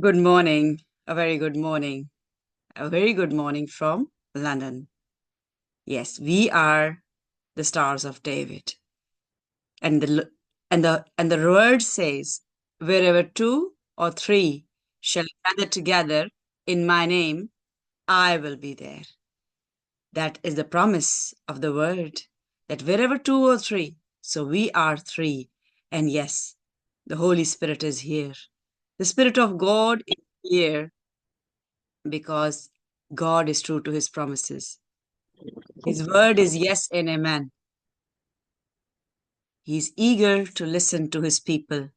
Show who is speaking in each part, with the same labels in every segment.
Speaker 1: Good morning, a very good morning, a very good morning from London. Yes, we are the stars of David. And the word says, wherever two or three shall gather together in my name, I will be there. That is the promise of the word, that wherever two or three, so we are three. And yes, the Holy Spirit is here. The Spirit of God is here because God is true to his promises. His word is yes and amen. He's eager to listen to his people.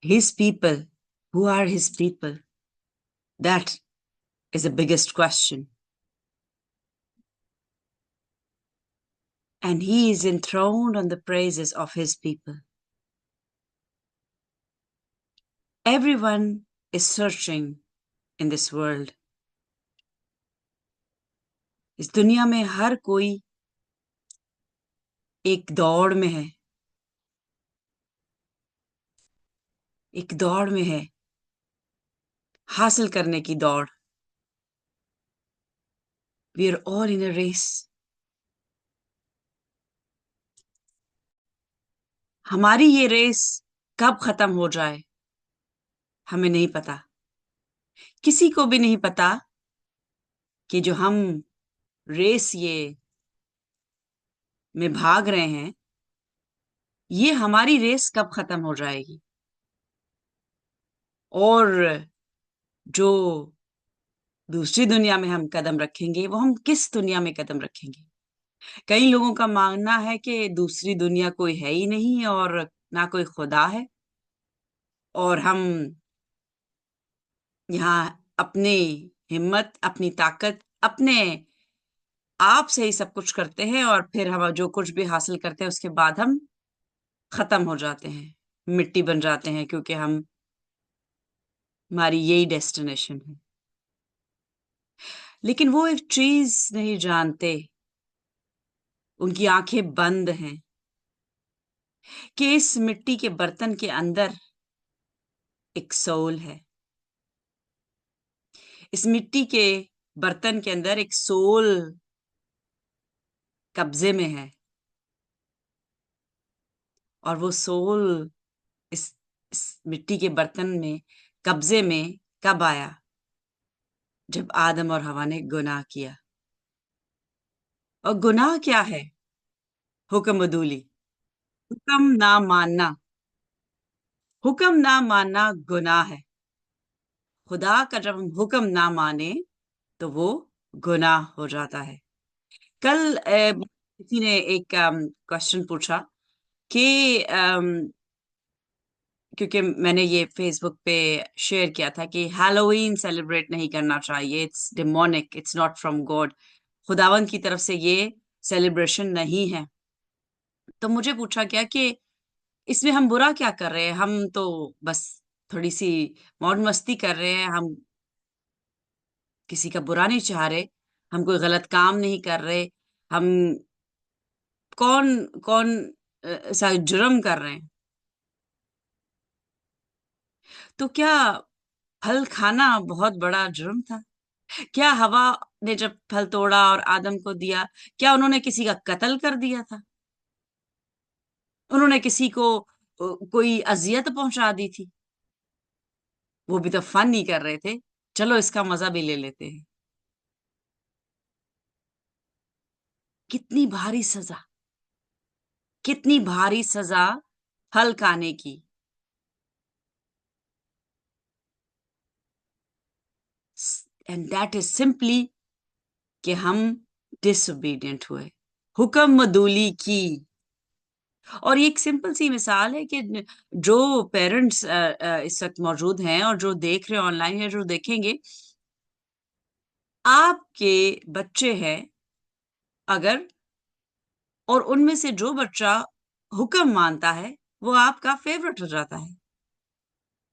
Speaker 1: His people. Who are his people? That is the biggest question. And he is enthroned on the praises of his people. Everyone is searching in this world. इस दुनिया में हर कोई एक दौड़ में है, एक दौड़ में है, हासिल करने की दौड़. We are all in a race. हमारी ये रेस कब खत्म हो जाए हमें नहीं पता. किसी को भी नहीं पता कि जो हम रेस ये में भाग रहे हैं, ये हमारी रेस कब खत्म हो जाएगी. और जो दूसरी दुनिया में हम कदम रखेंगे, वो हम किस दुनिया में कदम रखेंगे. कई लोगों का मानना है कि दूसरी दुनिया कोई है ही नहीं और ना कोई खुदा है, और हम यहाँ अपनी हिम्मत, अपनी ताकत, अपने आप से ही सब कुछ करते हैं, और फिर हम जो कुछ भी हासिल करते हैं उसके बाद हम खत्म हो जाते हैं, मिट्टी बन जाते हैं, क्योंकि हमारी यही डेस्टिनेशन है. लेकिन वो एक चीज नहीं जानते, उनकी आंखें बंद हैं, कि इस मिट्टी के बर्तन के अंदर एक सोल है. इस मिट्टी के बर्तन के अंदर एक सोल कब्जे में है. और वो सोल इस मिट्टी के बर्तन में कब्जे में कब आया? जब आदम और हवा ने गुनाह किया. और गुनाह क्या है? हुक्म अदूली, हुक्म ना मानना. हुक्म ना मानना गुनाह है. खुदा का जब हम हुक्म ना माने तो वो गुनाह हो जाता है. कल किसी ने एक क्वेश्चन पूछा कि क्योंकि मैंने ये फेसबुक पे शेयर किया था कि हैलोवीन सेलिब्रेट नहीं करना चाहिए, it's demonic, it's not from God, खुदावंद की तरफ से ये सेलिब्रेशन नहीं है. तो मुझे पूछा गया कि इसमें हम बुरा क्या कर रहे हैं, हम तो बस थोड़ी सी मौज मस्ती कर रहे हैं, हम किसी का बुरा नहीं चाह रहे, हम कोई गलत काम नहीं कर रहे, हम कौन कौन सा जुर्म कर रहे हैं. तो क्या फल खाना बहुत बड़ा जुर्म था? क्या हवा ने जब फल तोड़ा और आदम को दिया, क्या उन्होंने किसी का कत्ल कर दिया था? उन्होंने किसी को कोई अजियत पहुंचा दी थी? वो भी तो फन नहीं कर रहे थे, चलो इसका मजा भी ले लेते हैं. कितनी भारी सजा, कितनी भारी सजा फल खाने की. एंड दैट इज सिंपली कि हम डिसोबीडियंट हुए, हुक्म मदूली की. और ये एक सिंपल सी मिसाल है कि जो पेरेंट्स इस वक्त मौजूद हैं और जो देख रहे हैं ऑनलाइन या जो देखेंगे, आपके बच्चे हैं अगर, और उनमें से जो बच्चा हुक्म मानता है वो आपका फेवरेट हो जाता है.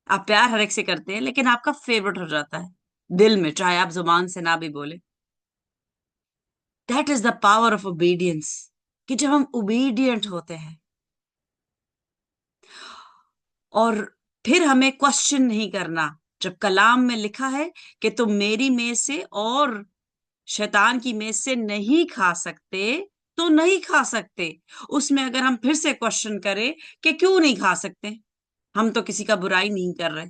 Speaker 1: आप प्यार हर एक से करते हैं, लेकिन आपका फेवरेट हो जाता है दिल में, चाहे आप जुबान से ना भी बोले. That is the power of obedience, कि जब हम ओबीडियंट होते हैं और फिर हमें क्वेश्चन नहीं करना। जब कलाम में लिखा है कि तुम मेरी मेज से और शैतान की मेज से नहीं खा सकते, तो नहीं खा सकते। उसमें अगर हम फिर से क्वेश्चन करें कि क्यों नहीं खा सकते, हम तो किसी का बुराई नहीं कर रहे,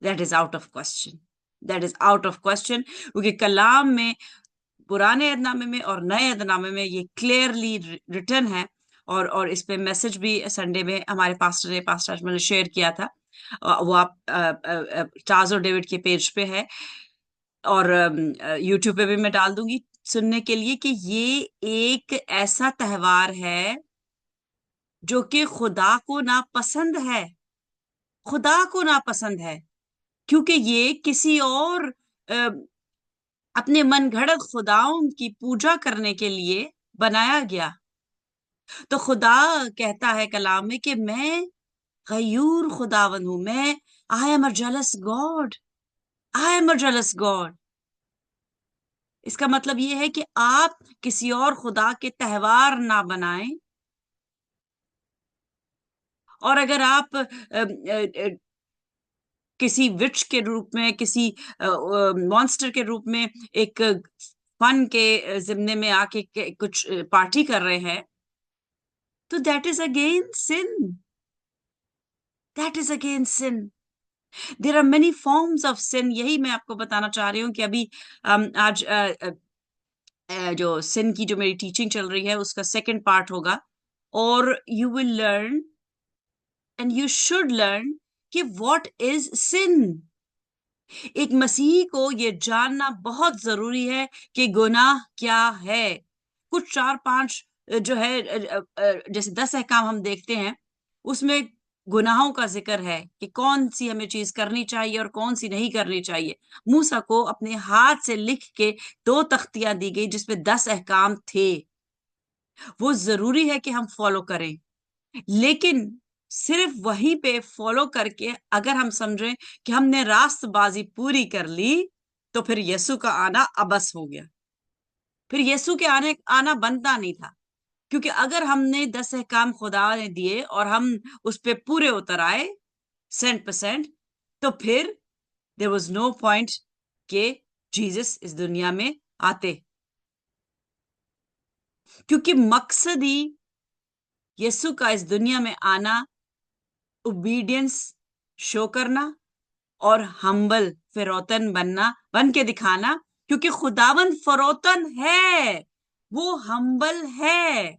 Speaker 1: that is out of question. That is out of question, क्योंकि कलाम में, पुराने अहदनामे में और नए अहदनामे में ये क्लियरली रिटन है। और इस पे मैसेज भी संडे में हमारे पास्टर अजमल ने शेयर किया था। वो आप स्टार्स ऑफ डेविड के पेज पे है, और यूट्यूब पे भी मैं डाल दूंगी सुनने के लिए, कि ये एक ऐसा त्योहार है जो कि खुदा को नापसंद है। खुदा को नापसंद है, क्योंकि ये किसी और अपने मन घड़त खुदाओं की पूजा करने के लिए बनाया गया। तो खुदा कहता है कलाम में कि मैं गयूर खुदावन हूं, मैं I am a jealous God, I am a jealous God. इसका मतलब ये है कि आप किसी और खुदा के त्योहार ना बनाएं। और अगर आप किसी विच के रूप में, किसी मॉन्स्टर के रूप में एक फन के जिम्ने में आके कुछ पार्टी कर रहे हैं, तो that is again sin, that is again sin. There are many forms of sin. यही मैं आपको बताना चाह रही हूँ कि अभी आज जो सिन की जो मेरी टीचिंग चल रही है उसका सेकंड पार्ट होगा। और you will learn and you should learn कि व्हाट इज सिन। एक मसीही को ये जानना बहुत जरूरी है कि गुनाह क्या है। कुछ चार पांच जो है जैसे 10 अहकाम हम देखते हैं, उसमें गुनाहों का जिक्र है कि कौन सी हमें चीज करनी चाहिए और कौन सी नहीं करनी चाहिए। मूसा को अपने हाथ से लिख के 2 तख्तियां दी गई जिसमें 10 अहकाम थे। वो जरूरी है कि हम फॉलो करें, लेकिन सिर्फ वहीं पे फॉलो करके अगर हम समझें कि हमने रास्तबाजी पूरी कर ली, तो फिर यीशु का आना अबस हो गया। फिर यीशु के आना बनता नहीं था, क्योंकि अगर हमने 10 अहकाम खुदा ने दिए और हम उस पे पूरे उतर आए 100%, तो फिर देयर वाज नो पॉइंट के जीसस इस दुनिया में आते, क्योंकि मकसद ही यीशु का इस दुनिया में आना ओबीडियंस शो करना और हम्बल फिरौतन बन के दिखाना। क्योंकि खुदावन फरोतन है, वो हम्बल है।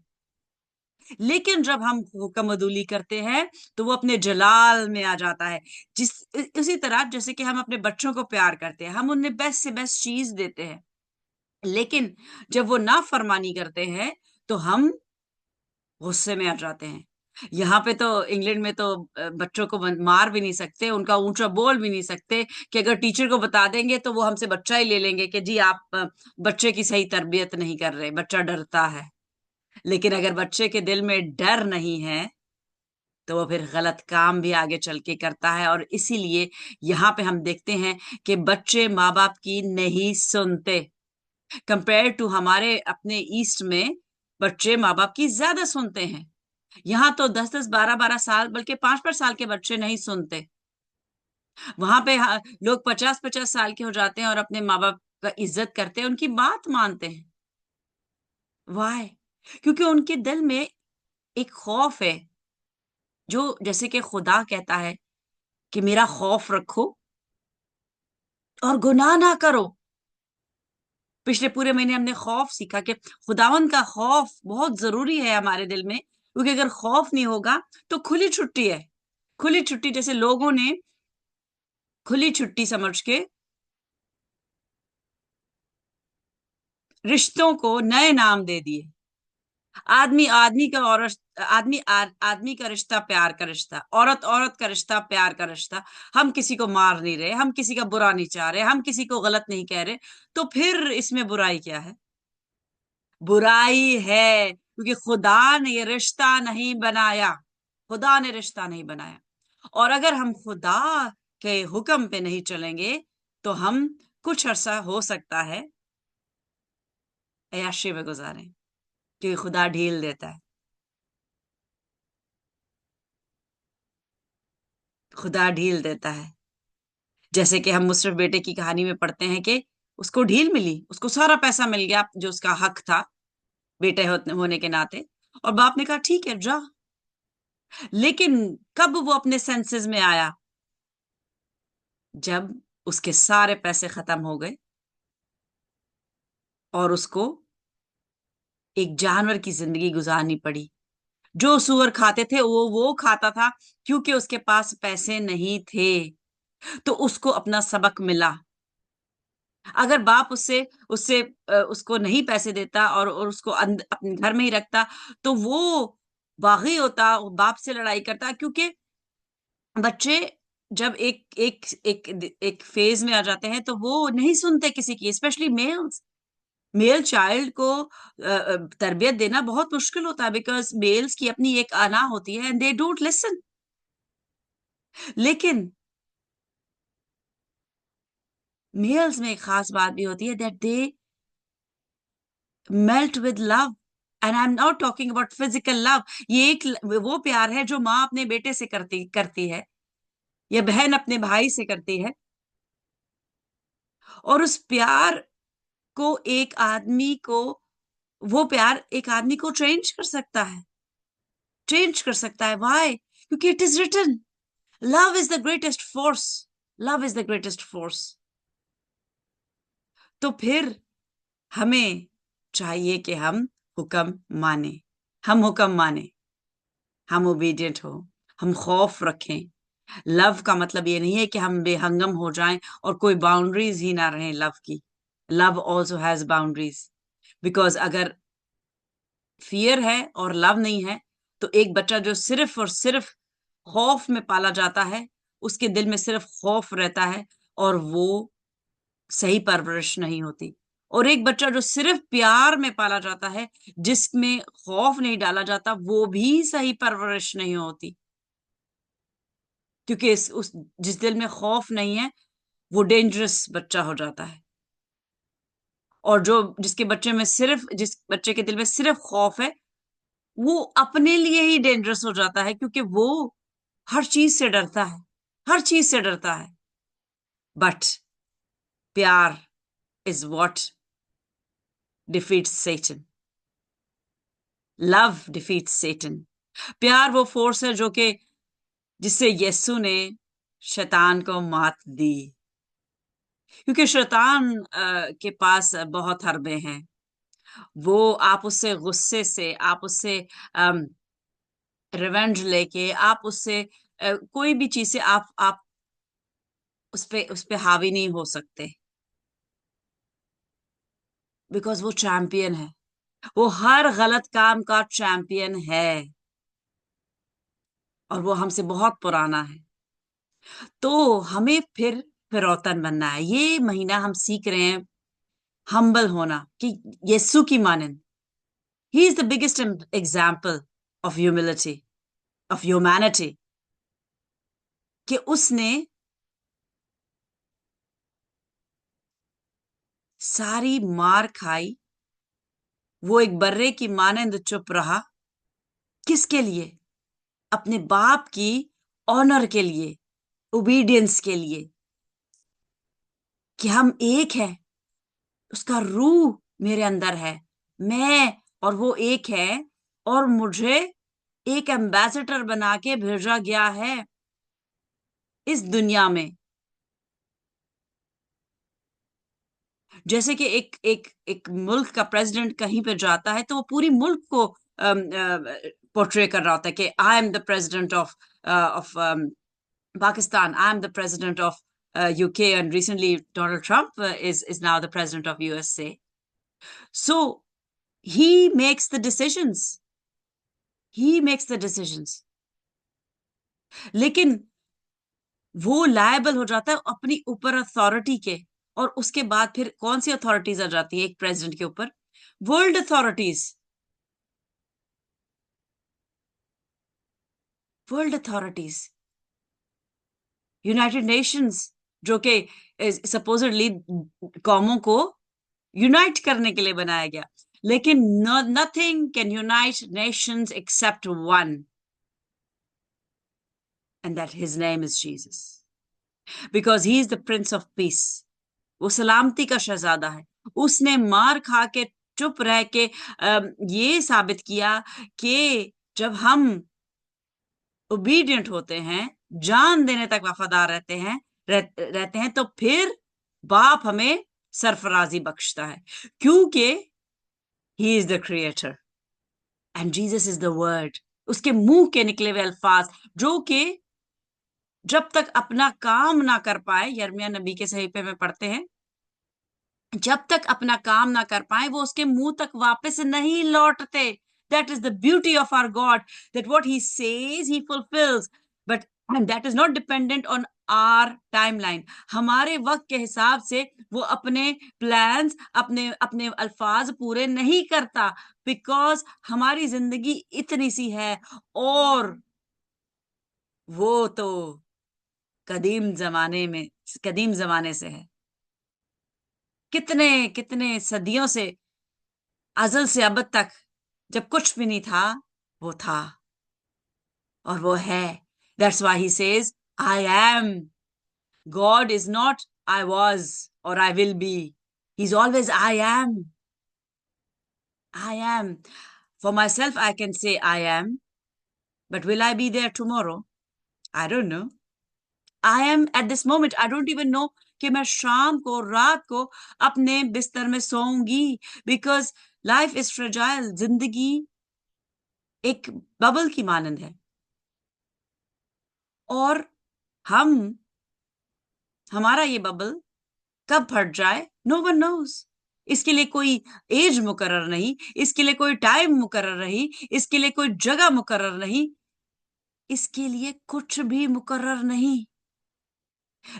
Speaker 1: लेकिन जब हम हुक्म अदूली करते हैं तो वो अपने जलाल में आ जाता है। उसी तरह जैसे कि हम अपने बच्चों को प्यार करते हैं, हम उन्हें बेस्ट से बेस्ट चीज देते हैं, लेकिन जब वो नाफरमानी करते हैं तो हम गुस्से में आ जाते हैं। यहाँ पे तो इंग्लैंड में तो बच्चों को मार भी नहीं सकते, उनका ऊंचा बोल भी नहीं सकते, कि अगर टीचर को बता देंगे तो वो हमसे बच्चा ही ले लेंगे कि जी आप बच्चे की सही तरबियत नहीं कर रहे, बच्चा डरता है। लेकिन अगर बच्चे के दिल में डर नहीं है तो वो फिर गलत काम भी आगे चल के करता है। और इसीलिए यहाँ पे हम देखते हैं कि बच्चे माँ बाप की नहीं सुनते। कंपेयर टू हमारे अपने ईस्ट में बच्चे माँ बाप की ज्यादा सुनते हैं। यहाँ तो 10-10 12-12 साल बल्कि 5-5 साल के बच्चे नहीं सुनते। वहां पे लोग 50-50 साल के हो जाते हैं और अपने माँ बाप का इज्जत करते हैं, उनकी बात मानते हैं। वाई? क्योंकि उनके दिल में एक खौफ है, जो जैसे कि खुदा कहता है कि मेरा खौफ रखो और गुनाह ना करो। पिछले पूरे महीने हमने खौफ सीखा कि खुदावन का खौफ बहुत जरूरी है हमारे दिल में, क्योंकि अगर खौफ नहीं होगा तो खुली छुट्टी है। खुली छुट्टी, जैसे लोगों ने खुली छुट्टी समझ के रिश्तों को नए नाम दे दिए। आदमी आदमी का औरत आदमी का रिश्ता प्यार का रिश्ता, औरत औरत का रिश्ता प्यार का रिश्ता। हम किसी को मार नहीं रहे, हम किसी का बुरा नहीं चाह रहे, हम किसी को गलत नहीं कह रहे, तो फिर इसमें बुराई क्या है? बुराई है क्योंकि खुदा ने ये रिश्ता नहीं बनाया। खुदा ने रिश्ता नहीं बनाया। और अगर हम खुदा के हुक्म पे नहीं चलेंगे तो हम कुछ अरसा हो सकता है अय्याशी में गुजारें, क्योंकि खुदा ढील देता है। खुदा ढील देता है। जैसे कि हम मुशर्रफ बेटे की कहानी में पढ़ते हैं कि उसको ढील मिली, उसको सारा पैसा मिल गया जो उसका हक था बेटे होने के नाते, और बाप ने कहा ठीक है जा। लेकिन कब वो अपने सेंसेस में आया? जब उसके सारे पैसे खत्म हो गए और उसको एक जानवर की जिंदगी गुजारनी पड़ी। जो सुअर खाते थे वो खाता था, क्योंकि उसके पास पैसे नहीं थे। तो उसको अपना सबक मिला। अगर बाप उससे उससे उसको नहीं पैसे देता और उसको अपने घर में ही रखता, तो वो बागी होता, वो बाप से लड़ाई करता। क्योंकि बच्चे जब एक एक एक एक फेज में आ जाते हैं तो वो नहीं सुनते किसी की, स्पेशली मेल्स। मेल चाइल्ड को तरबियत देना बहुत मुश्किल होता है, बिकॉज मेल्स की अपनी एक अना होती है एंड दे डोंट लिसन। लेकिन मेल्स में एक खास बात भी होती है, that they melt with love. And I am not talking about physical love. ये एक वो प्यार है जो माँ अपने बेटे से करती करती है, या बहन अपने भाई से करती है। और उस प्यार को एक आदमी को वो प्यार एक आदमी को चेंज कर सकता है, चेंज कर सकता है। व्हाई? क्योंकि it is written, love is the greatest force. Love is the greatest force. तो फिर हमें चाहिए कि हम हुक्म माने, हम हुक्म माने, हम ओबीडियंट हो, हम खौफ रखें। लव का मतलब ये नहीं है कि हम बेहंगम हो जाएं और कोई बाउंड्रीज ही ना रहे लव की। Love also has boundaries. Because अगर फियर है और लव नहीं है, तो एक बच्चा जो सिर्फ और सिर्फ खौफ में पाला जाता है, उसके दिल में सिर्फ खौफ रहता है, और वो सही परवरिश नहीं होती। और एक बच्चा जो सिर्फ प्यार में पाला जाता है, जिसमें खौफ नहीं डाला जाता, वो भी सही परवरिश नहीं होती। क्योंकि उस जिस दिल में खौफ नहीं है, वो डेंजरस बच्चा हो जाता है। और जो जिसके बच्चे में सिर्फ जिस बच्चे के दिल में सिर्फ खौफ है, वो अपने लिए ही डेंजरस हो जाता है, क्योंकि वो हर चीज से डरता है, हर चीज से डरता है। बट प्यार is what defeats Satan. Love defeats Satan. प्यार वो फोर्स है जो कि जिससे यीशु ने शैतान को मात दी। क्योंकि शैतान के पास बहुत हरबे हैं। वो आप उससे गुस्से से, आप उससे रिवेंज लेके, आप उससे कोई भी चीज से आप उस पे हावी नहीं हो सकते। बिकॉज वो चैंपियन है, वो हर गलत काम का चैंपियन है, और वो हमसे बहुत पुराना है। तो हमें फिर फिरौतन बनना है। ये महीना हम सीख रहे हैं हम्बल होना, कि यीशु की मानन। He is the biggest example of humility, of humanity. कि उसने सारी मार खाई, वो एक बर्रे की मानंद चुप रहा। किसके लिए? अपने बाप की ऑनर के लिए, ओबीडियंस के लिए। कि हम एक है, उसका रूह मेरे अंदर है, मैं और वो एक है। और मुझे एक एम्बेसडर बना के भेजा गया है इस दुनिया में। जैसे कि एक एक एक मुल्क का प्रेसिडेंट कहीं पे जाता है, तो वो पूरी मुल्क को पोर्ट्रे कर रहा होता है कि I am the president of of Pakistan, I'm the president of UK, and recently Donald Trump is now the president of USA. So he makes the decisions. He makes the decisions. लेकिन वो liable हो जाता है अपनी ऊपर authority के। और उसके बाद फिर कौन सी अथॉरिटीज आ जाती है एक प्रेसिडेंट के ऊपर? World authorities. World authorities, United Nations, जो कि सपोजिटली कौमों को यूनाइट करने के लिए बनाया गया। लेकिन nothing can unite Nations except one. and that his name is Jesus. Because he is the Prince of Peace. वो सलामती का शहजादा है. उसने मार खा के चुप रह के ये साबित किया कि जब हम ओबीडियंट होते हैं, जान देने तक वफादार रहते हैं, तो फिर बाप हमें सरफराजी बख्शता है, क्योंकि he is the creator and Jesus is the word. उसके मुंह के निकले हुए अल्फाज जो कि जब तक अपना काम ना कर पाए, यिर्मयाह नबी के सहीफे में पढ़ते हैं, जब तक अपना काम ना कर पाए वो उसके मुंह तक वापस नहीं लौटते. That is the beauty of our God, that what he says he fulfills, but and that is not dependent on our timeline. हमारे वक्त के हिसाब से वो अपने प्लान्स, अपने अपने अल्फाज पूरे नहीं करता, बिकॉज हमारी जिंदगी इतनी सी है और वो तो कदीम जमाने से है. कितने कितने सदियों से, अजल से अब तक, जब कुछ भी नहीं था वो था और वो है. That's why he says I am. God is not I was और I will be. He is always I am. I am. For myself I can say I am, but will I be there tomorrow? I don't know. I am at this moment. I don't even know कि मैं शाम को, रात को अपने बिस्तर में सोऊंगी, बिकॉज लाइफ इज फ्रेजाइल. जिंदगी एक बबल की मानंद है और हमारा ये बबल कब फट जाए नो वन नोज. इसके लिए कोई एज मुकर्रर नहीं, इसके लिए कोई टाइम मुकर्रर नहीं, इसके लिए कोई जगह मुकर्रर नहीं, इसके लिए कुछ भी मुकर्रर नहीं.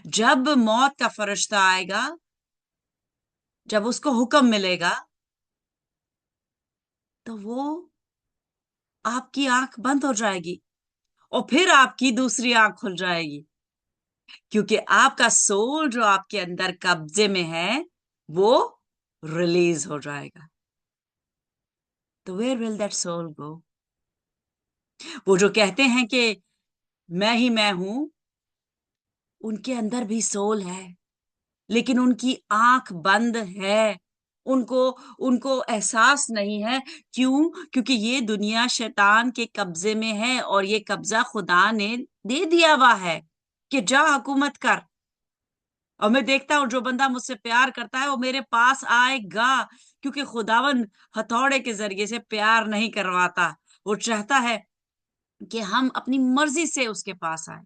Speaker 1: जब मौत का फरिश्ता आएगा, जब उसको हुक्म मिलेगा, तो वो आपकी आंख बंद हो जाएगी और फिर आपकी दूसरी आंख खुल जाएगी, क्योंकि आपका सोल जो आपके अंदर कब्जे में है वो रिलीज हो जाएगा. तो वेयर विल दैट सोल गो? वो जो कहते हैं कि मैं ही मैं हूं, उनके अंदर भी सोल है, लेकिन उनकी आंख बंद है. उनको उनको एहसास नहीं है. क्यों? क्योंकि ये दुनिया शैतान के कब्जे में है और ये कब्जा खुदा ने दे दिया हुआ है कि जा हुकूमत कर. और मैं देखता हूं जो बंदा मुझसे प्यार करता है वो मेरे पास आएगा, क्योंकि खुदावन हथौड़े के जरिए से प्यार नहीं करवाता. वो चाहता है कि हम अपनी मर्जी से उसके पास आए,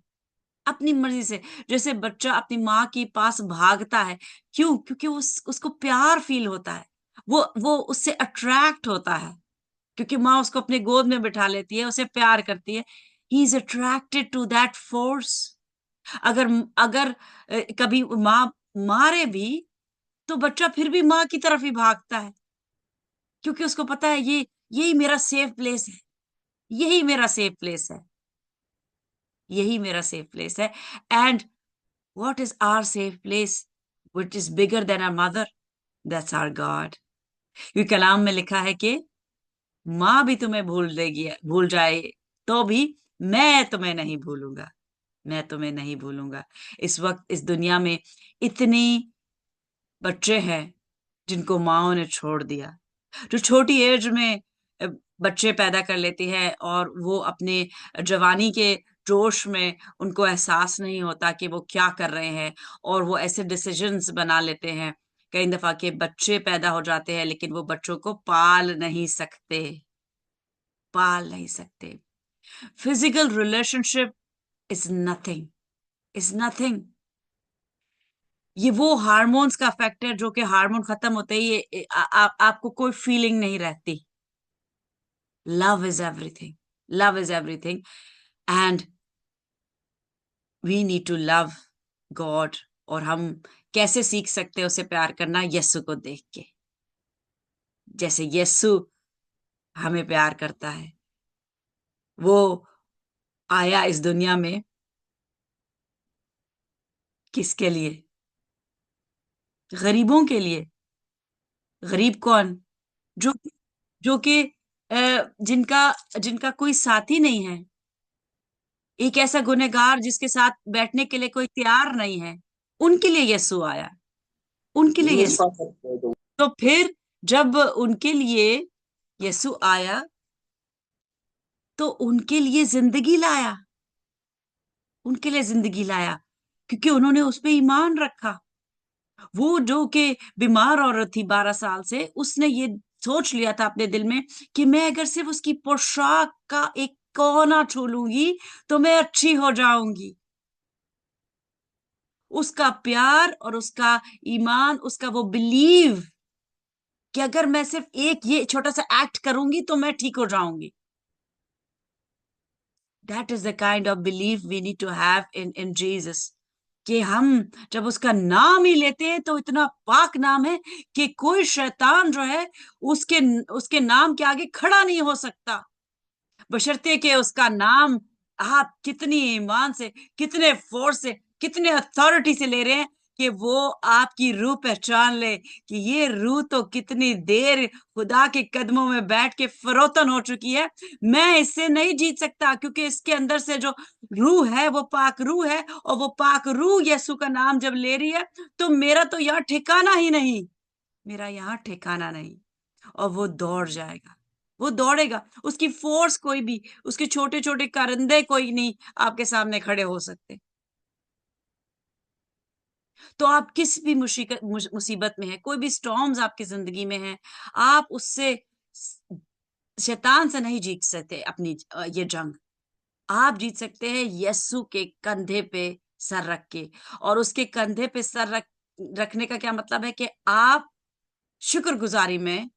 Speaker 1: अपनी मर्जी से. जैसे बच्चा अपनी माँ के पास भागता है, क्यों? क्योंकि उसको प्यार फील होता है, वो उससे अट्रैक्ट होता है, क्योंकि माँ उसको अपने गोद में बिठा लेती है, उसे प्यार करती है. He is attracted to that force. अगर अगर कभी माँ मारे भी तो बच्चा फिर भी माँ की तरफ ही भागता है, क्योंकि उसको पता है ये यही मेरा सेफ प्लेस है, यही मेरा सेफ प्लेस है, यही मेरा सेफ प्लेस है. And what is our safe place which is bigger than our mother? That's our God. क्योंकि कलाम में लिखा है कि माँ भी तुम्हें भूल जाए तो भी मैं तुम्हें नहीं भूलूंगा, मैं तुम्हें नहीं भूलूंगा. इस वक्त इस दुनिया में इतनी बच्चे हैं जिनको माओ ने छोड़ दिया, जो छोटी एज में अ, बच्चे पैदा कर लेती है और वो अपने जवानी के जोश में उनको एहसास नहीं होता कि वो क्या कर रहे हैं, और वो ऐसे डिसीजंस बना लेते हैं कई दफा के बच्चे पैदा हो जाते हैं लेकिन वो बच्चों को पाल नहीं सकते, पाल नहीं सकते. Physical relationship is nothing, is nothing. ये वो हार्मोन्स का इफेक्ट है जो कि हार्मोन खत्म होते ही आपको कोई फीलिंग नहीं रहती. Love is everything, love is everything. And we need to love God. और हम कैसे सीख सकते हैं उसे प्यार करना? यस्सु को देख के. जैसे यस्सु हमें प्यार करता है. वो आया इस दुनिया में किसके लिए? गरीबों के लिए. गरीब कौन? जो जो कि जिनका जिनका कोई साथी नहीं है, एक ऐसा गुनहगार जिसके साथ बैठने के लिए कोई तैयार नहीं है, उनके लिए यीशु आया, उनके लिए
Speaker 2: इंग्लिश
Speaker 1: यीशु।
Speaker 2: पढ़ सकते हो तुम।
Speaker 1: तो फिर जब उनके लिए यीशु आया तो उनके लिए जिंदगी लाया, उनके लिए जिंदगी लाया, क्योंकि उन्होंने उस पे ईमान रखा। वो जो कि बीमार औरत थी 12 साल से, उसने ये सोच लिया था अपने दिल में कि मैं अगर सिर्फ उसकी पोशाक का एक कोना छू लूंगी तो मैं अच्छी हो जाऊंगी। उसका प्यार और उसका ईमान, उसका वो बिलीव कि अगर मैं सिर्फ एक ये छोटा सा एक्ट करूंगी तो मैं ठीक हो जाऊंगी। That is the kind of belief we need to have in Jesus, कि हम जब उसका नाम ही लेते हैं तो इतना पाक नाम है कि कोई शैतान जो है उसके उसके नाम के आगे खड़ा नहीं हो सकता, बशर्ते कि उसका नाम आप कितनी ईमान से, कितने फोर्स से, कितने अथॉरिटी से ले रहे हैं, कि वो आपकी रूह पहचान ले कि ये रूह तो कितनी देर खुदा के कदमों में बैठ के फरोतन हो चुकी है। मैं इससे नहीं जीत सकता, क्योंकि इसके अंदर से जो रूह है वो पाक रूह है, और वो पाक रूह यीशु का नाम जब ले रही है तो मेरा तो यहाँ ठिकाना ही नहीं, मेरा यहाँ ठिकाना नहीं। और वो दौड़ जाएगा, वो दौड़ेगा, उसकी फोर्स कोई भी, उसके छोटे छोटे करंदे कोई नहीं आपके सामने खड़े हो सकते। तो आप किस भी मुसीबत में है, कोई भी स्टॉर्म्स आपकी जिंदगी में है, आप उससे, शैतान से नहीं जीत सकते अपनी ये जंग। आप जीत सकते हैं यस्सु के कंधे पे सर रख के। और उसके कंधे पे सर रखने का क्या मतलब है कि आप शुक्रगुजारी में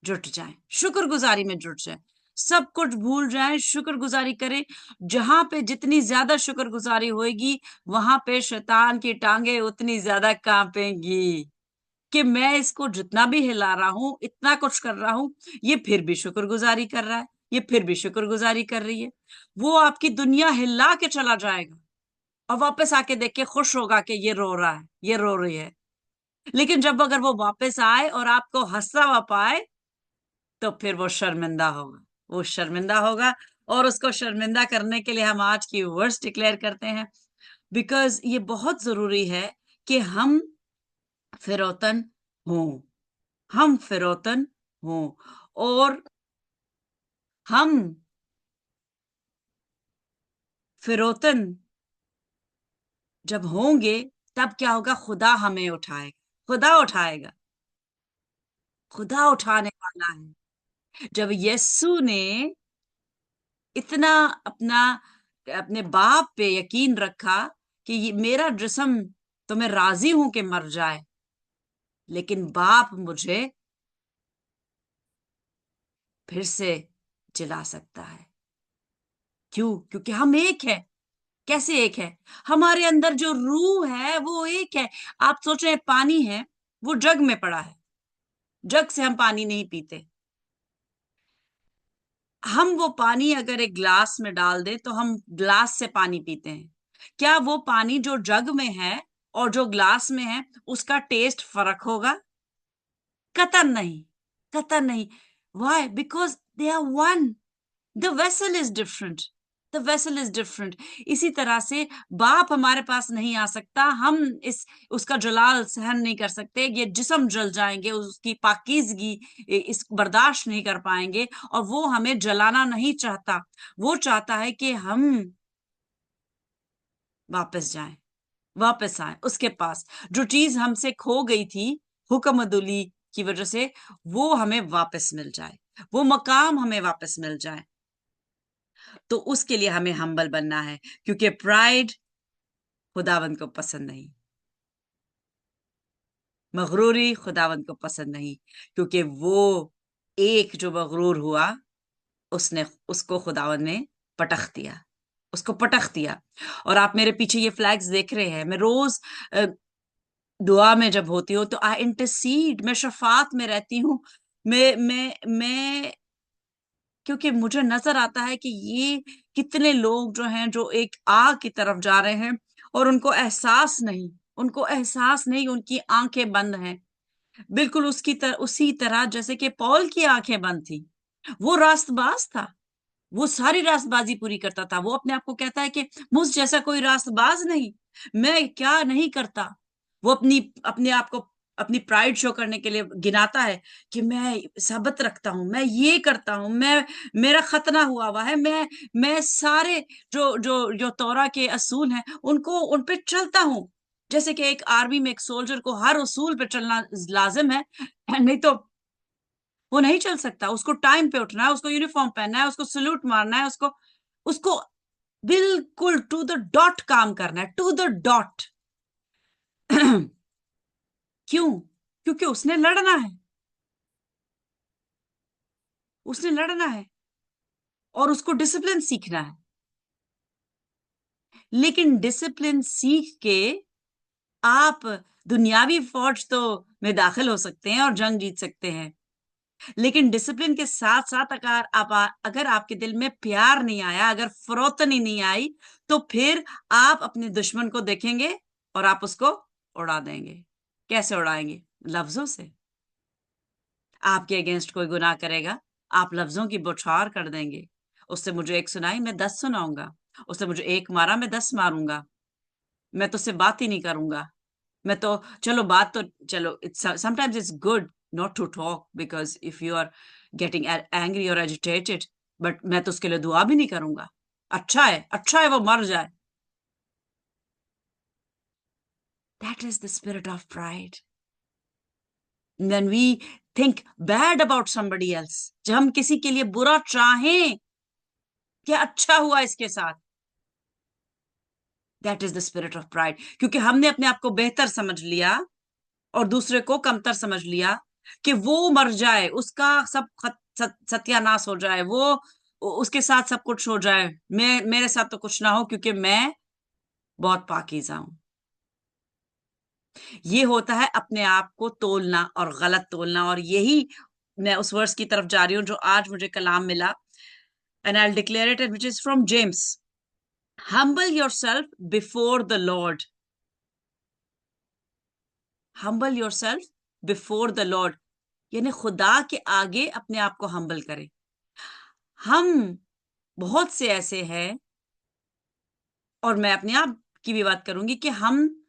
Speaker 1: जुट जाएं, शुक्रगुजारी में जुट जाएं, सब कुछ भूल जाएं, शुक्रगुजारी करें। जहां पे जितनी ज्यादा शुक्रगुजारी होगी वहां पे शैतान की टांगे उतनी ज्यादा कांपेंगी, कि मैं इसको जितना भी हिला रहा हूं, इतना कुछ कर रहा हूं, ये फिर भी शुक्रगुजारी कर रहा है, ये फिर भी शुक्रगुजारी कर रही है। वो आपकी दुनिया हिला के चला जाएगा और वापस आके देख के खुश होगा कि ये रो रहा है, ये रो रही है। लेकिन जब अगर वो वापस आए और आपको हंसता हुआ पाए तो फिर वो शर्मिंदा होगा, वो शर्मिंदा होगा। और उसको शर्मिंदा करने के लिए हम आज की वर्ड्स डिक्लेयर करते हैं, बिकॉज ये बहुत जरूरी है कि हम फिरौतन हों, हम फिरौतन हों। और हम फिरौतन जब होंगे तब क्या होगा, खुदा हमें उठाएगा, खुदा उठाएगा, खुदा उठाने वाला है। जब यीशु ने इतना अपना, अपने बाप पे यकीन रखा कि ये मेरा जिस्म तो मैं राजी हूं कि मर जाए, लेकिन बाप मुझे फिर से जिला सकता है। क्यों? क्योंकि हम एक है। कैसे एक है? हमारे अंदर जो रूह है वो एक है। आप सोच रहे हैं पानी है, वो जग में पड़ा है, जग से हम पानी नहीं पीते। हम वो पानी अगर एक ग्लास में डाल दे तो हम ग्लास से पानी पीते हैं। क्या वो पानी जो जग में है और जो ग्लास में है उसका टेस्ट फर्क होगा? कतन नहीं, कतन नहीं। Why? Because they are one. The vessel is different, the vessel is different. इसी तरह से बाप हमारे पास नहीं आ सकता, हम इस उसका जलाल सहन नहीं कर सकते, ये जिस्म जल जाएंगे, उसकी पाकीज़गी इस बर्दाश्त नहीं कर पाएंगे। और वो हमें जलाना नहीं चाहता, वो चाहता है कि हम वापस जाएं, वापस आए उसके पास। जो चीज हमसे खो गई थी हुक्मदुली की वजह से, वो हमें वापस मिल जाए, वो मकाम हमें वापस मिल जाए। तो उसके लिए हमें हम्बल बनना है, क्योंकि प्राइड खुदावंद को पसंद नहीं, मगरूरी खुदावंद को पसंद नहीं। क्योंकि वो एक जो मगरूर हुआ, उसने उसको खुदावंद ने पटख दिया, उसको पटख दिया। और आप मेरे पीछे ये फ्लैग्स देख रहे हैं। मैं रोज दुआ में जब होती हूँ तो आई इंटरसीड, मैं शफात में रहती हूँ। मैं क्योंकि मुझे नजर आता है कि ये कितने लोग जो हैं जो एक आग की तरफ जा रहे हैं और उनको एहसास नहीं, उनको एहसास नहीं, उनकी आंखें बंद हैं। बिल्कुल उसी तरह जैसे कि पौल की आंखें बंद थी। वो रास्तबाज था, वो सारी रास्तबाजी पूरी करता था। वो अपने आप को कहता है कि मुझ जैसा कोई रास्तबाज नहीं, मैं क्या नहीं करता। वो अपने आप को अपनी प्राइड शो करने के लिए गिनाता है कि मैं सबत रखता हूं, मैं ये करता हूं, मैं मेरा खतना हुआ है, मैं सारे जो तौरा के असूल हैं उनको उन पे चलता हूं। जैसे कि एक आर्मी में एक सोल्जर को हर उसूल पे चलना लाजिम है, नहीं तो वो नहीं चल सकता। उसको टाइम पे उठना है, उसको यूनिफॉर्म पहनना है, उसको सल्यूट मारना है, उसको उसको बिल्कुल टू द डॉट काम करना है, टू द डॉट। क्यों? क्योंकि उसने लड़ना है, उसने लड़ना है और उसको डिसिप्लिन सीखना है। लेकिन डिसिप्लिन सीख के आप दुनियावी फौज तो में दाखिल हो सकते हैं और जंग जीत सकते हैं, लेकिन डिसिप्लिन के साथ साथ अगर आपके दिल में प्यार नहीं आया, अगर फरोतनी नहीं आई, तो फिर आप अपने दुश्मन को देखेंगे और आप उसको उड़ा देंगे। कैसे उड़ाएंगे? लफ्जों से। आपके अगेंस्ट कोई गुनाह करेगा, आप लफ्जों की बौछार कर देंगे। उससे मुझे एक सुनाई, मैं 10 सुनाऊंगा। उसने मुझे एक मारा, मैं 10 मारूंगा। मैं तो उससे बात ही नहीं करूंगा। मैं तो चलो बात तो चलो, it's sometimes it's good not to talk because if you are getting angry और एजिटेटेड, बट मैं तो उसके लिए दुआ भी नहीं करूंगा। अच्छा है वो मर जाए। That is the spirit of pride. When we think bad about somebody else, जब हम किसी के लिए बुरा चाहें, क्या अच्छा हुआ इसके साथ, that is the spirit of pride. क्योंकि हमने अपने आप को बेहतर समझ लिया और दूसरे को कमतर समझ लिया, कि वो मर जाए, उसका सब सत्यानाश हो जाए, वो उसके साथ सब कुछ हो जाए, मेरे साथ तो कुछ ना हो क्योंकि मैं बहुत पाकीज़ा हूं। ये होता है अपने आप को तोलना और गलत तोलना। और यही मैं उस वर्स की तरफ जा रही हूं जो आज मुझे कलाम मिला, and I declare it, which is from James. Humble yourself before the Lord, humble yourself before the Lord, यानी खुदा के आगे अपने आप को हम्बल करें। हम बहुत से ऐसे हैं, और मैं अपने आप की भी बात करूंगी, कि हम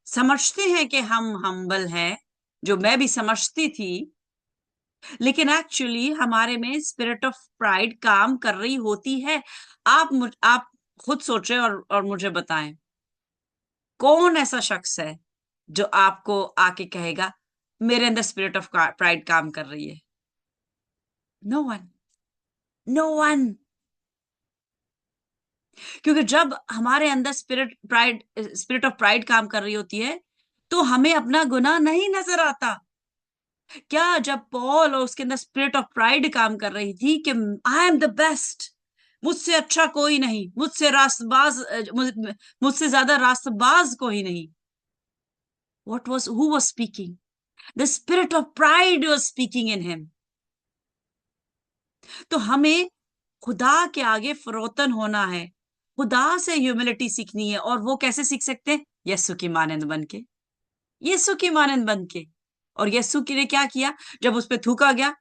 Speaker 1: समझते हैं कि हम हम्बल हैं, जो मैं भी समझती थी, लेकिन एक्चुअली हमारे में स्पिरिट ऑफ प्राइड काम कर रही होती है। आप खुद सोचें और मुझे बताएं, कौन ऐसा शख्स है जो आपको आके कहेगा मेरे अंदर स्पिरिट ऑफ प्राइड काम कर रही है? No one, no one. क्योंकि जब हमारे अंदर स्पिरिट ऑफ प्राइड काम कर रही होती है, तो हमें अपना गुनाह नहीं नजर आता। क्या जब पॉल और उसके अंदर स्पिरिट ऑफ प्राइड काम कर रही थी कि आई एम द बेस्ट, मुझसे अच्छा कोई नहीं, मुझसे ज्यादा रास्तबाज कोई नहीं। What was who was speaking? The spirit of pride was speaking in him. तो हमें खुदा के आगे फरोतन होना है, खुदा से ह्यूमिलिटी सीखनी है। और वो कैसे सीख सकते हैं? यीशु की मानंद बन के, यीशु की मानंद बन के। और यीशु के लिए क्या किया? जब उस पर थूका गया,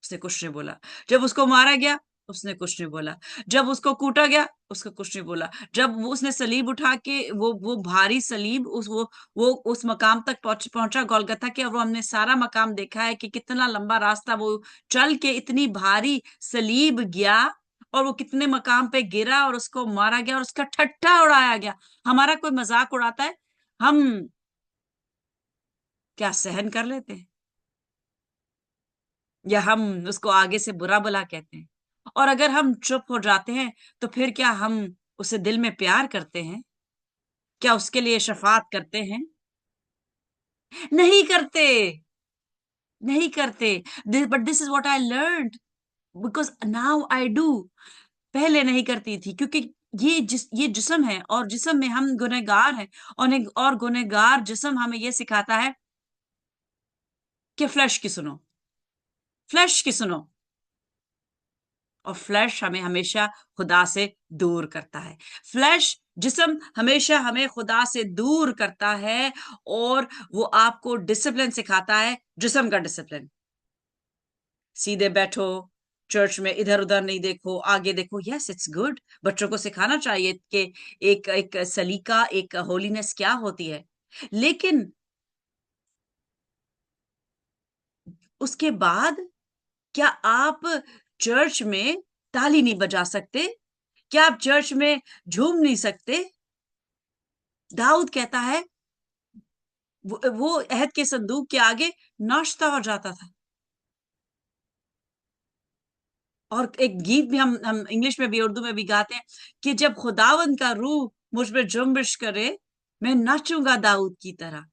Speaker 1: उसने कुछ नहीं बोला। जब उसको मारा गया, उसने कुछ नहीं बोला। जब उसको कूटा गया, उसको कुछ नहीं बोला। जब उसने सलीब उठा के, वो भारी सलीब, वो उस मकाम तक पहुंचा गोलगथा के, और वो हमने सारा मकाम देखा है कि कितना लंबा रास्ता वो चल के इतनी भारी सलीब गया, और वो कितने मकाम पे गिरा और उसको मारा गया और उसका ठट्ठा उड़ाया गया। हमारा कोई मजाक उड़ाता है, हम क्या सहन कर लेते हैं, या हम उसको आगे से बुरा भला कहते हैं? और अगर हम चुप हो जाते हैं, तो फिर क्या हम उसे दिल में प्यार करते हैं? क्या उसके लिए शफात करते हैं? नहीं करते, नहीं करते। But this is what I learned, because now I do. पहले नहीं करती थी, क्योंकि ये जिस्म है, और जिस्म में हम गुनहगार हैं। और गुनहगार जिस्म हमें ये सिखाता है कि फ्लैश की सुनो, फ्लैश की सुनो। और फ्लैश हमें हमेशा खुदा से दूर करता है। फ्लैश जिस्म हमेशा हमें खुदा से दूर करता है, और वो आपको डिसिप्लिन सिखाता है, जिस्म का डिसिप्लिन। सीधे बैठो, चर्च में इधर उधर नहीं देखो, आगे देखो। यस, इट्स गुड, बच्चों को सिखाना चाहिए कि एक एक सलीका, एक होलीनेस क्या होती है। लेकिन उसके बाद क्या आप चर्च में ताली नहीं बजा सकते? क्या आप चर्च में झूम नहीं सकते? दाऊद कहता है, वो अहद के संदूक के आगे नाचता हो जाता था। और एक गीत भी हम इंग्लिश में भी उर्दू में भी गाते हैं कि जब खुदावंद का रूह मुझ पे जुम्बिश करे, मैं नाचूंगा दाऊद की तरह।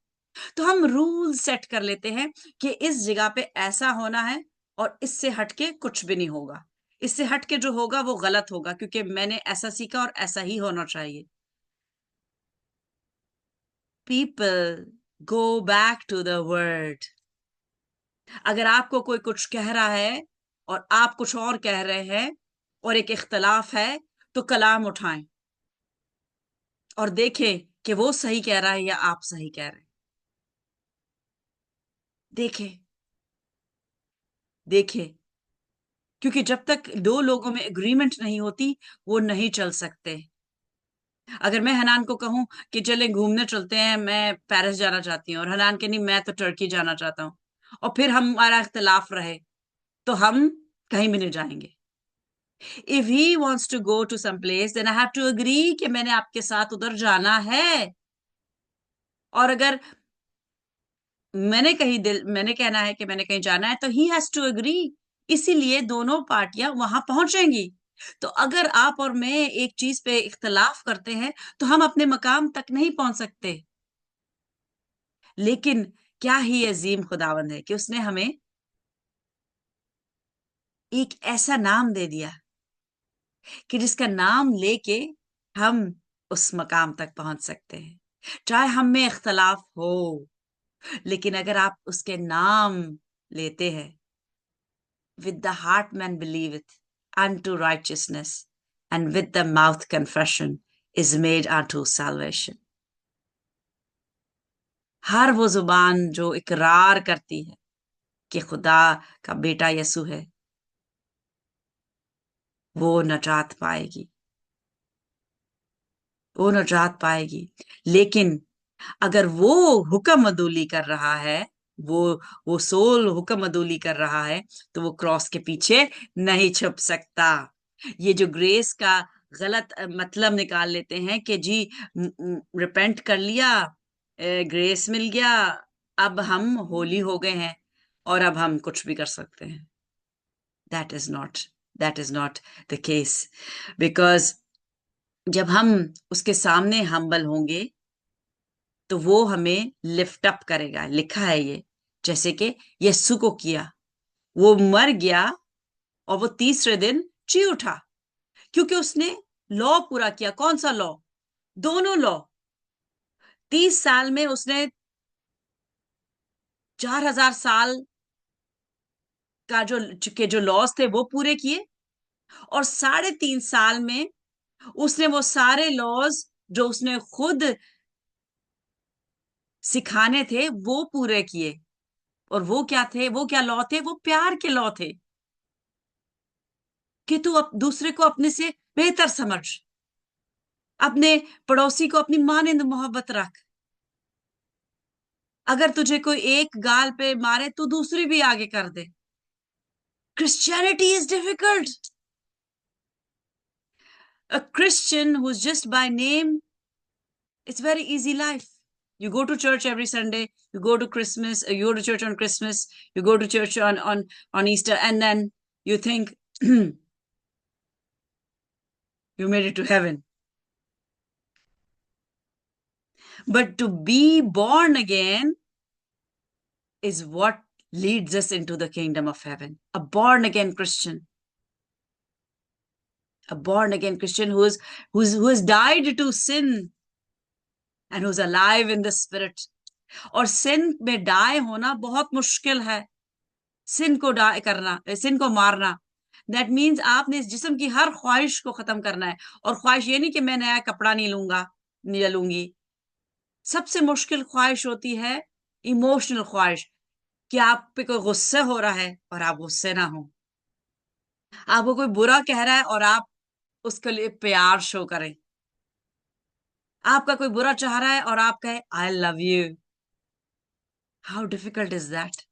Speaker 1: तो हम रूल सेट कर लेते हैं कि इस जगह पे ऐसा होना है, और इससे हटके कुछ भी नहीं होगा। इससे हटके जो होगा वो गलत होगा, क्योंकि मैंने ऐसा सीखा और ऐसा ही होना चाहिए। People, go back to the word. अगर आपको कोई कुछ कह रहा है और आप कुछ और कह रहे हैं और एक इख्तलाफ है, तो कलाम उठाएं और देखें कि वो सही कह रहा है या आप सही कह रहे हैं। देखें, देखें, क्योंकि जब तक दो लोगों में एग्रीमेंट नहीं होती, वो नहीं चल सकते। अगर मैं हनान को कहूं कि चलें घूमने चलते हैं, मैं पेरिस जाना चाहती हूँ, और हनान के नहीं, मैं तो टर्की जाना चाहता हूँ, और फिर हमारा इख्तलाफ रहे, तो हम कहीं भी नहीं जाएंगे। If he wants to go to some place, then I have to agree कि मैंने आपके साथ उधर जाना है। और अगर मैंने कहना है कि मैंने कहीं जाना है, तो he has to agree। इसीलिए दोनों पार्टियां वहां पहुंचेंगी। तो अगर आप और मैं एक चीज पे इख्तलाफ करते हैं, तो हम अपने मकाम तक नहीं पहुंच सकते। लेकिन क्या ही अजीम खुदावंद है कि उसने हमें एक ऐसा नाम दे दिया कि जिसका नाम लेके हम उस मकाम तक पहुंच सकते हैं। चाहे हम में इख्तलाफ हो, लेकिन अगर आप उसके नाम लेते हैं, with the heart man believeth unto righteousness, and with the mouth confession is made unto salvation। हर वो जुबान जो इकरार करती है कि खुदा का बेटा यसु है, वो नजात पाएगी, वो नजात पाएगी। लेकिन अगर वो हुक्म अदूली कर रहा है, वो वो सोल हुक्म अदूली कर रहा है, तो वो क्रॉस के पीछे नहीं छुप सकता। ये जो ग्रेस का गलत मतलब निकाल लेते हैं कि जी रिपेंट कर लिया, ग्रेस मिल गया, अब हम होली हो गए हैं और अब हम कुछ भी कर सकते हैं। That is not that is not the case. Because जब हम उसके सामने हम्बल होंगे, तो वो हमें लिफ्ट अप करेगा। लिखा है ये, जैसे कि यस्सु को किया, वो मर गया और वो तीसरे दिन जी उठा, क्योंकि उसने लॉ पूरा किया। कौन सा लॉ? दोनों लॉ। 30 साल में उसने 4000 साल का जो लॉस थे वो पूरे किए, और 3.5 साल में उसने वो सारे लॉज जो उसने खुद सिखाने थे वो पूरे किए। और वो क्या थे? वो क्या लॉ थे? वो प्यार के लॉ थे कि तू दूसरे को अपने से बेहतर समझ, अपने पड़ोसी को अपनी मानिंद मोहब्बत रख। अगर तुझे कोई एक गाल पे मारे, तो दूसरी भी आगे कर दे। Christianity is difficult. A Christian who's just by name, it's very easy life. You go to church every Sunday, you go to Christmas, you go to church on Christmas, you go to church on Easter, and then you think you made it to heaven. But to be born again is what leads us into the kingdom of heaven. A born again Christian, a born again Christian who has died to sin and who's alive in the spirit. और सिन में die होना बहुत मुश्किल है। सिन को die करना, सिन को मारना, दैट मीन्स आपने इस जिस्म की हर ख्वाहिश को खत्म करना है। और ख्वाहिश ये नहीं कि मैं नया कपड़ा नहीं लूंगा, नहीं लूंगी। सबसे मुश्किल ख्वाहिश होती है इमोशनल ख्वाहिश, कि आप पे कोई गुस्से हो रहा है और आप गुस्से ना हो। आपको कोई बुरा कह रहा है और आप उसके लिए प्यार शो करें। आपका कोई बुरा चाह रहा है और आप कहे I love you. How difficult is that?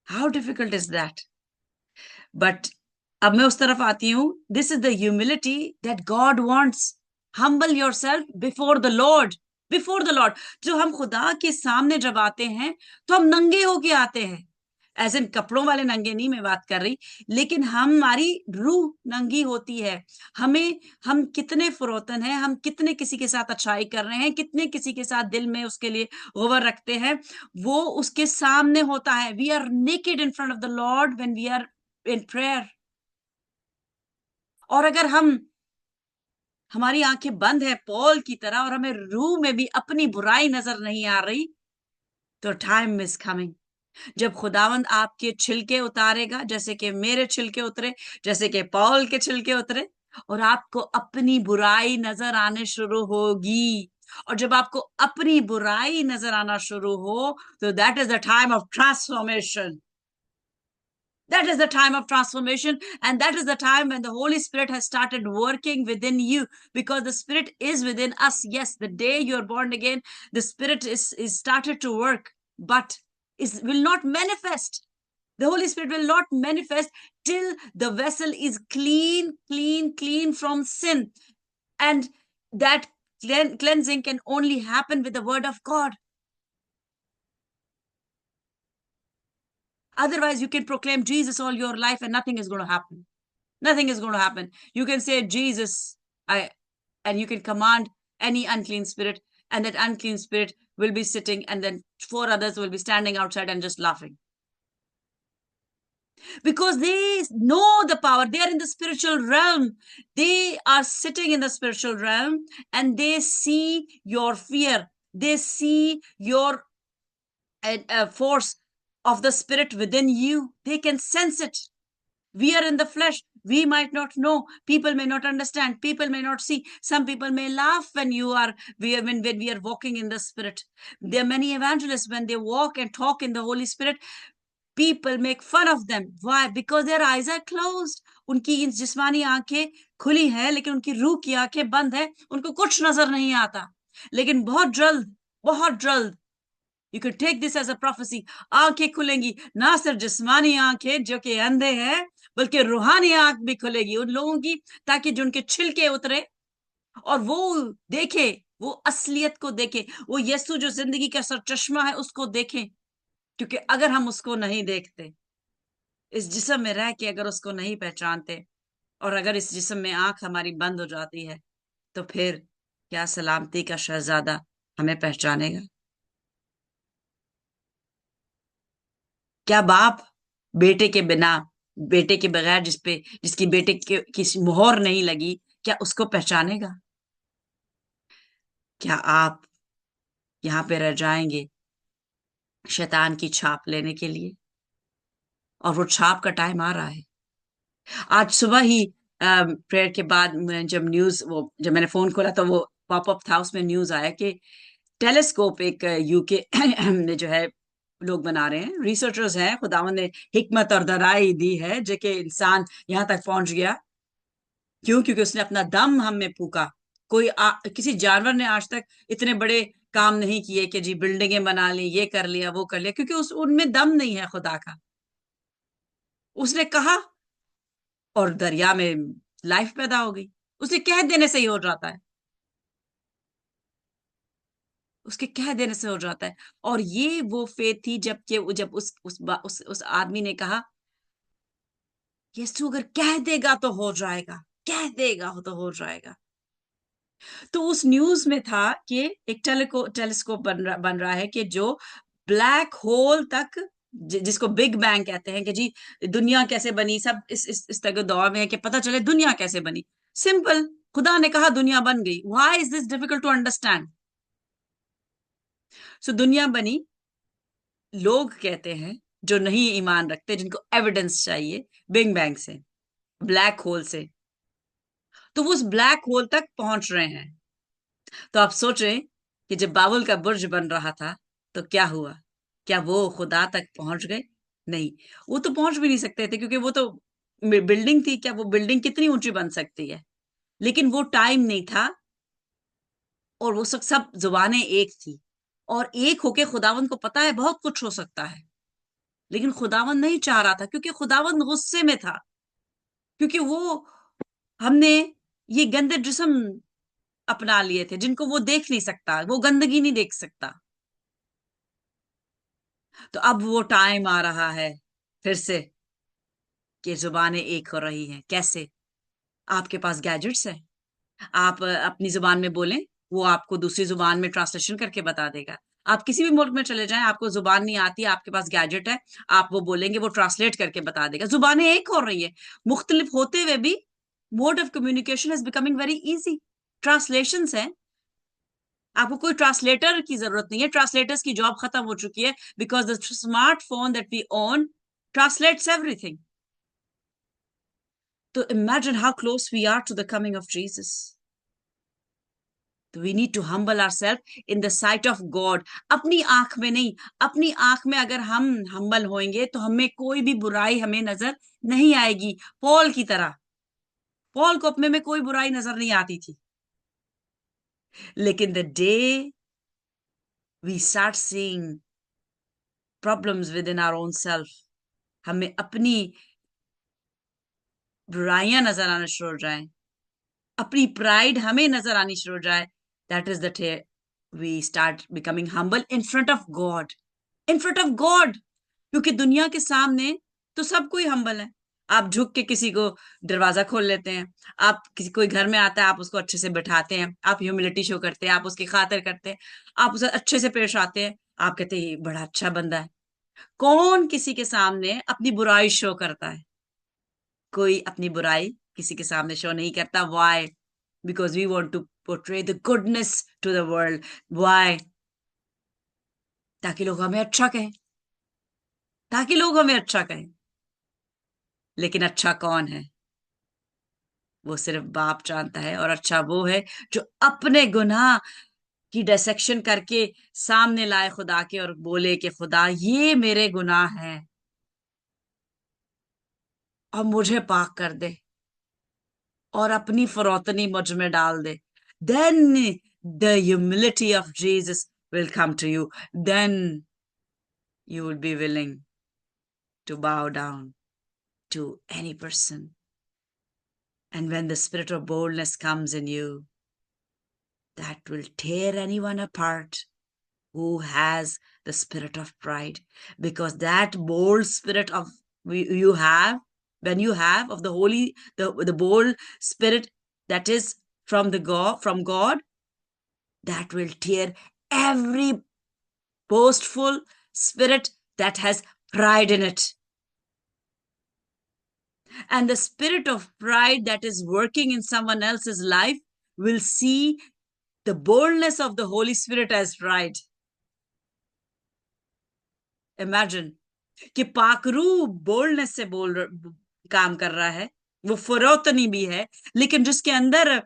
Speaker 1: How difficult is that? But अब मैं उस तरफ आती हूं। This is the humility that God wants. Humble yourself before the Lord. Before the Lord. जो हम खुदा के सामने जब आते हैं तो हम नंगे होके आते हैं। एज इन कपड़ों वाले नंगे नहीं मैं बात कर रही, लेकिन हमारी रूह नंगी होती है। हमें, हम कितने फरोतन हैं, हम कितने किसी के साथ अच्छाई कर रहे हैं, कितने किसी के साथ दिल में उसके लिए गौर रखते हैं, वो उसके सामने होता है। We are naked in front of the Lord when we are in prayer. और अगर हम, हमारी आंखें बंद है पॉल की तरह और हमें रूह में भी अपनी बुराई नजर नहीं आ रही, तो टाइम इज कमिंग जब खुदावंद आपके छिलके उतारेगा, जैसे कि मेरे छिलके उतरे, जैसे कि पॉल के छिलके उतरे, और आपको अपनी बुराई नजर आने शुरू होगी। और जब आपको अपनी बुराई नजर आना शुरू हो, तो that is the time of transformation. That is the time of transformation, and that is the time when the Holy Spirit has started working within you, because the Spirit is within us. Yes, the day you are born again, the Spirit is started to work, but will not manifest. The Holy Spirit will not manifest till the vessel is clean, clean, clean from sin. And that cleansing can only happen with the Word of God. Otherwise, you can proclaim Jesus all your life and nothing is going to happen. Nothing is going to happen. You can say Jesus, and you can command any unclean spirit, and that unclean spirit will be sitting, and then four others will be standing outside and just laughing. Because they know the power. They are in the spiritual realm. They are sitting in the spiritual realm, and they see your fear. They see your force of the spirit within you. They can sense it. We are in the flesh. We might not know. People may not understand. People may not see. Some people may laugh when when we are walking in the spirit. There are many evangelists, when they walk and talk in the Holy Spirit, people make fun of them. Why? Because their eyes are closed. उनकी जिस्मानी आंखें खुली हैं, लेकिन उनकी रूह की आंखें बंद है। उनको कुछ नजर नहीं आता। लेकिन बहुत जल्द, you can take this as a prophecy, आंखें खुलेंगी। ना सिर्फ जिस्मानी आंखें जो कि अंधे हैं, बल्कि रूहानी आंख भी खुलेगी उन लोगों की, ताकि जो उनके छिलके उतरे और वो देखे, वो असलियत को देखे, वो यीशु जो जिंदगी का सर चश्मा है उसको देखें। क्योंकि अगर हम उसको नहीं देखते, इस जिस्म में रह के अगर उसको नहीं पहचानते, और अगर इस जिस्म में आंख हमारी बंद हो जाती है, तो फिर क्या सलामती का शहजादा हमें पहचानेगा? क्या बाप बेटे के बिना, बेटे के बगैर, जिसकी बेटे की मोहर नहीं लगी, क्या उसको पहचानेगा? क्या आप यहाँ पे रह जाएंगे शैतान की छाप लेने के लिए? और वो छाप का टाइम आ रहा है। आज सुबह ही प्रेयर के बाद जब जब मैंने फोन खोला, तो वो पॉपअप था, उसमें न्यूज आया कि टेलीस्कोप एक यूके में जो है लोग बना रहे हैं, रिसर्चर्स हैं, खुदावन ने हिकमत और दराई दी है, जो कि इंसान यहाँ तक पहुंच गया। क्यों? क्योंकि उसने अपना दम हम में फूका। किसी जानवर ने आज तक इतने बड़े काम नहीं किए कि जी बिल्डिंगें बना ली, ये कर लिया, वो कर लिया, क्योंकि उनमें दम नहीं है खुदा का। उसने कहा और दरिया में लाइफ पैदा हो गई। उसके कह देने से ही हो जाता है। उसके कह देने से हो जाता है। और ये वो फेथ थी, जब उस आदमी ने कहा, यीशु अगर कह देगा तो हो जाएगा, कह देगा तो हो जाएगा। तो उस न्यूज में था कि एक टेलीस्कोप बन रहा है कि जो ब्लैक होल तक, जिसको बिग बैंग कहते हैं, कि जी दुनिया कैसे बनी, सब इस तरह के दौर में है कि पता चले दुनिया कैसे बनी। सिंपल, खुदा ने कहा दुनिया बन गई। Why is this difficult to understand? सो दुनिया बनी, लोग कहते हैं जो नहीं ईमान रखते, जिनको एविडेंस चाहिए, बिग बैंग से, ब्लैक होल से। तो वो उस ब्लैक होल तक पहुंच रहे हैं। तो आप सोचें कि जब बाबुल का बुर्ज बन रहा था, तो क्या हुआ? क्या वो खुदा तक पहुंच गए? नहीं, वो तो पहुंच भी नहीं सकते थे, क्योंकि वो तो बिल्डिंग थी। क्या वो बिल्डिंग कितनी ऊंची बन सकती है? लेकिन वो टाइम नहीं था, और वो सब सब जुबानें एक थी, और एक होके खुदावंद को पता है बहुत कुछ हो सकता है, लेकिन खुदावंद नहीं चाह रहा था, क्योंकि खुदावंद गुस्से में था। क्योंकि वो हमने ये गंदे जिस्म अपना लिए थे जिनको वो देख नहीं सकता, वो गंदगी नहीं देख सकता। तो अब वो टाइम आ रहा है फिर से कि जुबानें एक हो रही हैं। कैसे? आपके पास गैजेट्स है, आप अपनी जुबान में बोलें, वो आपको दूसरी जुबान में ट्रांसलेशन करके बता देगा। आप किसी भी मुल्क में चले जाएं, आपको जुबान नहीं आती, आपके पास गैजेट है, आप वो बोलेंगे, वो ट्रांसलेट करके बता देगा। जुबानें एक हो रही है, मुख्तलिफ होते हुए भी mode of communication is becoming very easy. Translation है, आपको कोई ट्रांसलेटर की जरूरत नहीं है, ट्रांसलेटर्स की जॉब खत्म हो चुकी है, because the smartphone that we own translates everything. तो imagine how close we are to the coming of Jesus. तो we need to humble ourself in the sight of God. अपनी आंख में नहीं, अपनी आंख में अगर हम हम्बल होंगे तो हमें कोई भी बुराई हमें नजर नहीं आएगी। पॉल की तरह, पॉल को अपने में कोई बुराई नजर नहीं आती थी, लेकिन the day we start seeing problems within our own self, हमें अपनी बुराइयां नजर आना शुरू हो जाए, अपनी प्राइड हमें नजर आनी शुरू हो जाए, that is the day we start becoming humble in front of God. In front of God, क्योंकि दुनिया के सामने तो सब कोई हम्बल है। आप झुक के किसी को दरवाजा खोल लेते हैं, आप किसी कोई घर में आता है, आप उसको अच्छे से बैठाते हैं, आप ह्यूमिलिटी शो करते हैं, आप उसकी खातिर करते हैं, आप उसे अच्छे से पेश आते हैं, आप कहते हैं ये बड़ा अच्छा बंदा है। कौन किसी के सामने अपनी बुराई शो करता है? कोई अपनी बुराई किसी के सामने शो नहीं करता। Why? Because we want to portray the goodness to the world. Why? ताकि लोग हमें अच्छा कहें, ताकि लोग हमें अच्छा कहें। लेकिन अच्छा कौन है? वो सिर्फ बाप जानता है। और अच्छा वो है जो अपने गुनाह की डिसेक्शन करके सामने लाए खुदा के, और बोले कि खुदा ये मेरे गुनाह हैं और मुझे पाक कर दे, और अपनी फरौतनी मुझ में डाल दे। Then the humility of Jesus will come to you. Then you will be willing to bow down to any person. And when the spirit of boldness comes in you, that will tear anyone apart who has the spirit of pride. Because that bold spirit of you have, when you have of the holy, the bold spirit that is from God, that will tear every boastful spirit that has pride in it. And the spirit of pride that is working in someone else's life will see the boldness of the Holy Spirit as pride. Imagine कि पाकरू boldness से काम कर रहा है, वो फरोतनी भी है, लेकिन जिसके अंदर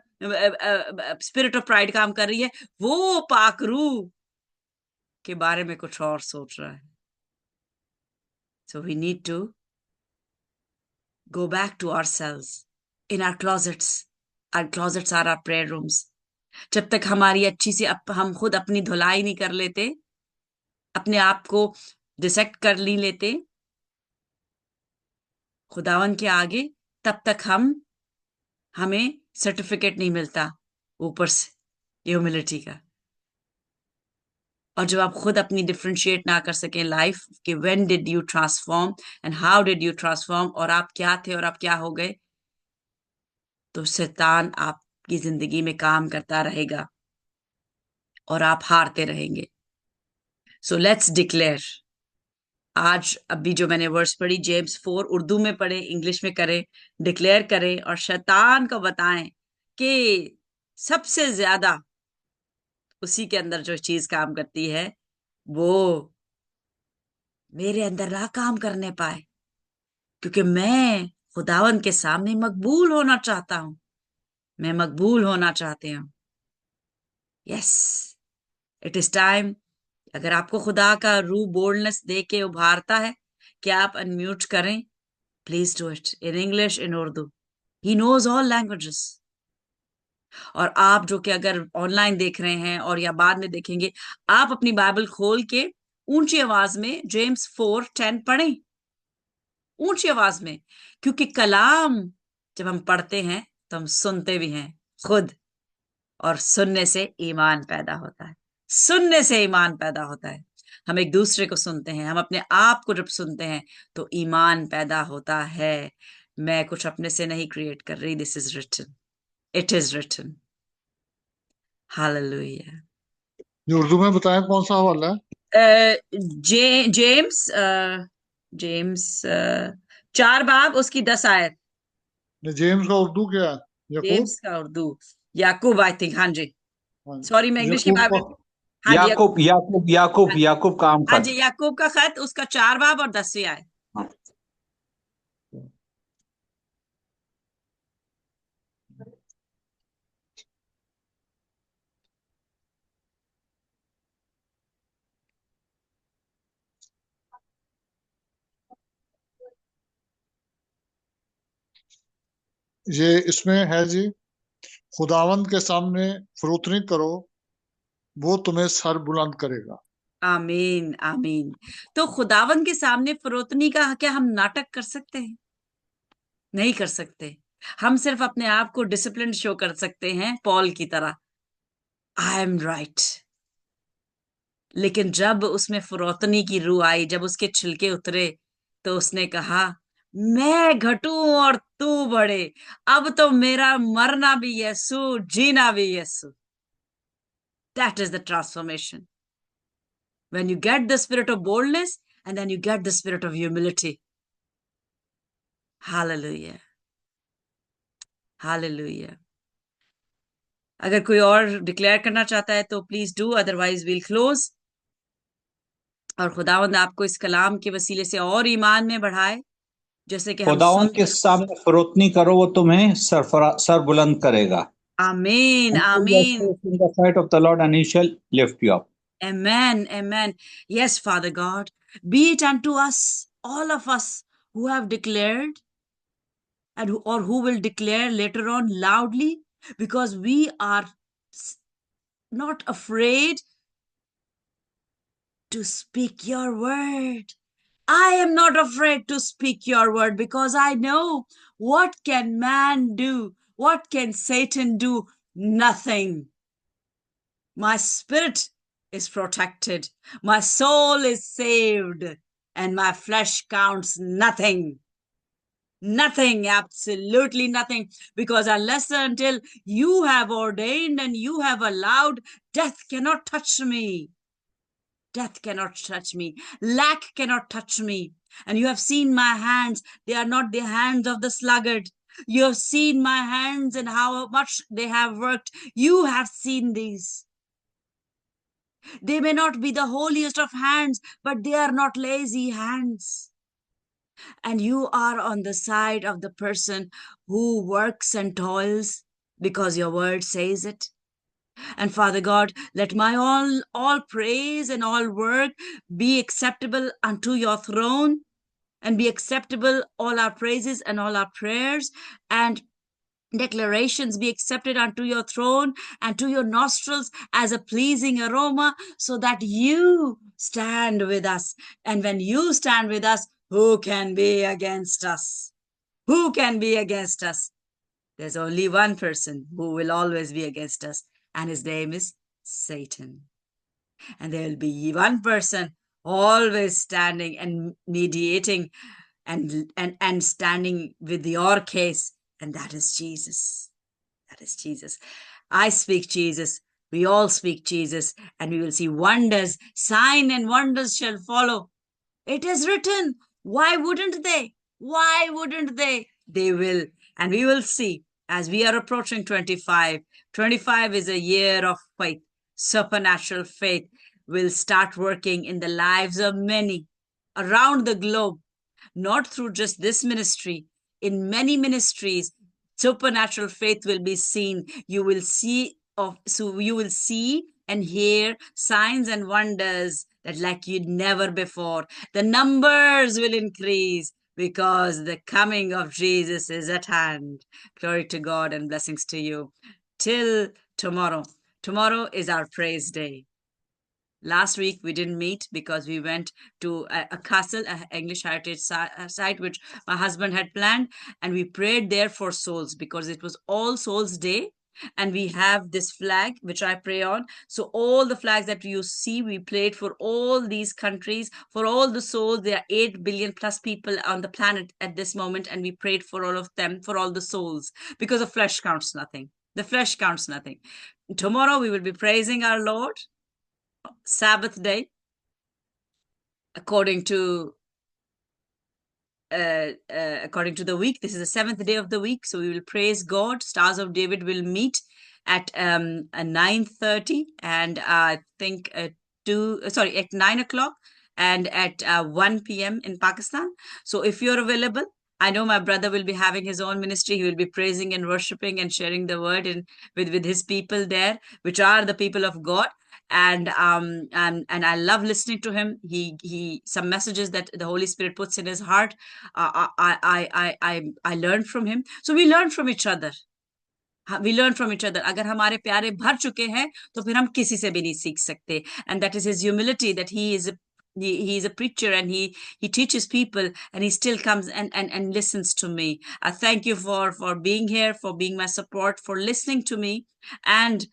Speaker 1: स्पिरिट ऑफ प्राइड काम कर रही है, वो पाकरू के बारे में कुछ और सोच रहा है। So we need to go back to ourselves in our closets. Our closets are our prayer rooms. जब तक हमारी अच्छी सी हम खुद अपनी धुलाई नहीं कर लेते, अपने आप को डिसेक्ट कर नहीं लेते खुदावन के आगे, तब तक हमें सर्टिफिकेट नहीं मिलता ऊपर से ह्यूमिलिटी का। और जब आप खुद अपनी डिफ्रेंशिएट ना कर सकें लाइफ कि when did you transform and how did you transform, और आप क्या थे और आप क्या हो गए, तो शैतान आपकी जिंदगी में काम करता रहेगा और आप हारते रहेंगे। So let's declare. आज अभी जो मैंने वर्स पढ़ी, जेम्स 4, उर्दू में पढ़े, इंग्लिश में करें, डिक्लेयर करें और शैतान को बताएं कि सबसे ज्यादा उसी के अंदर जो चीज काम करती है वो मेरे अंदर ना काम करने पाए, क्योंकि मैं खुदावन के सामने मकबूल होना चाहता हूं। मैं मकबूल होना चाहती हूँ। Yes, it is time. अगर आपको खुदा का रूह बोल्डनेस दे के उभारता है क्या आप अनम्यूट करें? Please do it in English, in Urdu. He knows all languages. और आप जो कि अगर ऑनलाइन देख रहे हैं और या बाद में देखेंगे, आप अपनी बाइबल खोल के ऊंची आवाज में जेम्स 4:10 पढ़ें, ऊंची आवाज में. क्योंकि कलाम जब हम पढ़ते हैं तो हम सुनते भी हैं खुद, और सुनने से ईमान पैदा होता है. सुनने से ईमान पैदा होता है. हम एक दूसरे को सुनते हैं, हम अपने आप को जब सुनते हैं तो ईमान पैदा होता है. मैं कुछ अपने से नहीं क्रिएट कर रही. This is written. It is written. Hallelujah.
Speaker 2: ये उर्दू में बताया कौन सा हवाला है?
Speaker 1: जेम्स जेम्स 4 बाब उसकी 10 आयत.
Speaker 2: ये जेम्स का उर्दू क्या है? यकूब?
Speaker 1: जेम्स का उर्दू याकूब, आई थिंक. हाँ जी.
Speaker 2: हाँ,
Speaker 1: सॉरी, मैं इंग्लिश की
Speaker 2: यकूब
Speaker 1: बाइबल.
Speaker 2: का।
Speaker 1: हाँ जी.
Speaker 3: याकूब याकूब याकूब
Speaker 1: हाँ,
Speaker 3: याकूब का आम
Speaker 1: हाँ
Speaker 3: खत.
Speaker 1: जी, याकूब का खत, उसका 4 बाब और 10वीं आयत.
Speaker 3: हाँ.
Speaker 2: ये इसमें है जी, खुदावंद के सामने फरोतनी करो, वो तुम्हें सर बुलंद करेगा।
Speaker 1: आमीन, आमीन. तो खुदावन के सामने फरोतनी का क्या हम नाटक कर सकते हैं? नहीं कर सकते. हम सिर्फ अपने आप को डिसिप्लिन शो कर सकते हैं, पॉल की तरह. I am right. लेकिन जब उसमें फरोतनी की रूह आई, जब उसके छिलके उतरे, तो उसने कहा, मैं घटूं और तू बढ़े. अब तो मेरा मरना भी यीशु, जीना भी Yeshu. That is the transformation. When you get the spirit of boldness and then you get the spirit of humility. Hallelujah. Hallelujah. अगर कोई और डिक्लेयर करना चाहता है तो please do, otherwise we'll close. और खुदावंद आपको इस कलाम के वसीले से और ईमान में बढ़ाए, जैसे कि हम
Speaker 3: खुदावन
Speaker 1: सुन.
Speaker 3: के सामने फरोतनी करो, वो तुम्हें सर बुलंद करेगा.
Speaker 1: आमीन,
Speaker 3: Humble
Speaker 1: आमीन.
Speaker 3: yourself in the sight of the Lord, and He shall lift you up.
Speaker 1: Amen, amen. Yes, Father God, be it unto us, all of us who have declared and who will declare later on loudly, because we are not afraid to speak your word. I am not afraid to speak your word, because I know what can man do? What can Satan do? Nothing. My spirit is protected. My soul is saved, and my flesh counts nothing. Nothing, absolutely nothing, because unless until you have ordained and you have allowed, death cannot touch me. Death cannot touch me. Lack cannot touch me. And you have seen my hands. They are not the hands of the sluggard. You have seen my hands and how much they have worked. You have seen these. They may not be the holiest of hands, but they are not lazy hands. And you are on the side of the person who works and toils, because your word says it. And Father God, let my all praise and all work be acceptable unto your throne, and be acceptable all our praises and all our prayers and declarations be accepted unto your throne and to your nostrils as a pleasing aroma, so that you stand with us. And when you stand with us, who can be against us? Who can be against us? There's only one person who will always be against us, and his name is Satan. And there will be one person always standing and mediating and standing with your case, and that is Jesus. That is Jesus. I speak Jesus. We all speak Jesus, and we will see wonders. Sign and wonders shall follow. It is written. Why wouldn't they? Why wouldn't they? They will. And we will see as we are approaching 25. 25 is a year of faith. Supernatural faith will start working in the lives of many around the globe, not through just this ministry. In many ministries, supernatural faith will be seen. So you will see and hear signs and wonders that like you never before, the numbers will increase because the coming of Jesus is at hand. Glory to God and blessings to you. Till tomorrow. Tomorrow is our praise day. Last week we didn't meet because we went to a castle, an English heritage site, which my husband had planned, and we prayed there for souls because it was All Souls Day. And we have this flag which I pray on. So all the flags that you see, we prayed for all these countries, for all the souls. There are 8 billion plus people on the planet at this moment, and we prayed for all of them, for all the souls, because the flesh counts nothing. The flesh counts nothing. Tomorrow we will be praising our Lord. Sabbath day, according to the week. This is the 7th day of the week, so we will praise God. Stars of David will meet at 9:30 and I think at 9 o'clock and at 1 p.m. in Pakistan. So if you're available, I know my brother will be having his own ministry. He will be praising and worshiping and sharing the word with his people there, which are the people of God. And I love listening to him. He some messages that the Holy Spirit puts in his heart. I learn from him. So we learn from each other. We learn from each other. अगर हमारे प्यारे भर चुके हैं तो फिर हम किसी से भी नहीं सीख सकते. And that is his humility, that he is a preacher and he teaches people and he still comes and listens to me. I thank you for being here, for being my support, for listening to me and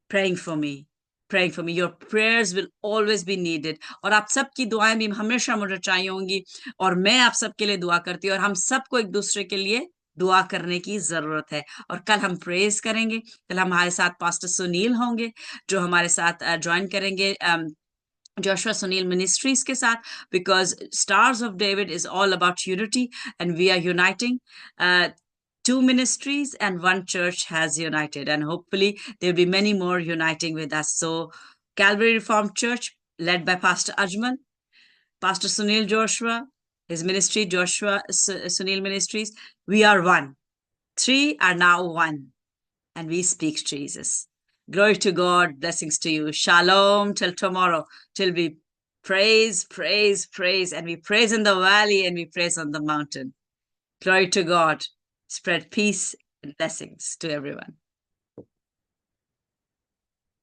Speaker 1: praying for me. Praying for me. Your prayers will always be needed. और आप सबकी दुआएं भी हमेशा मुझे चाहिए होंगी और मैं आप सबके लिए दुआ करती हूँ और हम सबको एक दूसरे के लिए दुआ करने की जरूरत है. और कल हम प्रेज करेंगे. कल हमारे साथ पास्टर सुनील होंगे जो हमारे साथ ज्वाइन करेंगे Joshua Sunil Ministries के साथ, because Stars of David is all about unity and we are uniting. 2 ministries and 1 church has united, and hopefully there will be many more uniting with us. So Calvary Reformed Church, led by Pastor Ajmal, Pastor Sunil Joshua, his ministry, Joshua Sunil Ministries, we are one. 3 are now one, and we speak Jesus. Glory to God, blessings to you. Shalom till tomorrow, till we praise, praise, praise, and we praise in the valley and we praise on the mountain. Glory to God. Spread peace and blessings to everyone.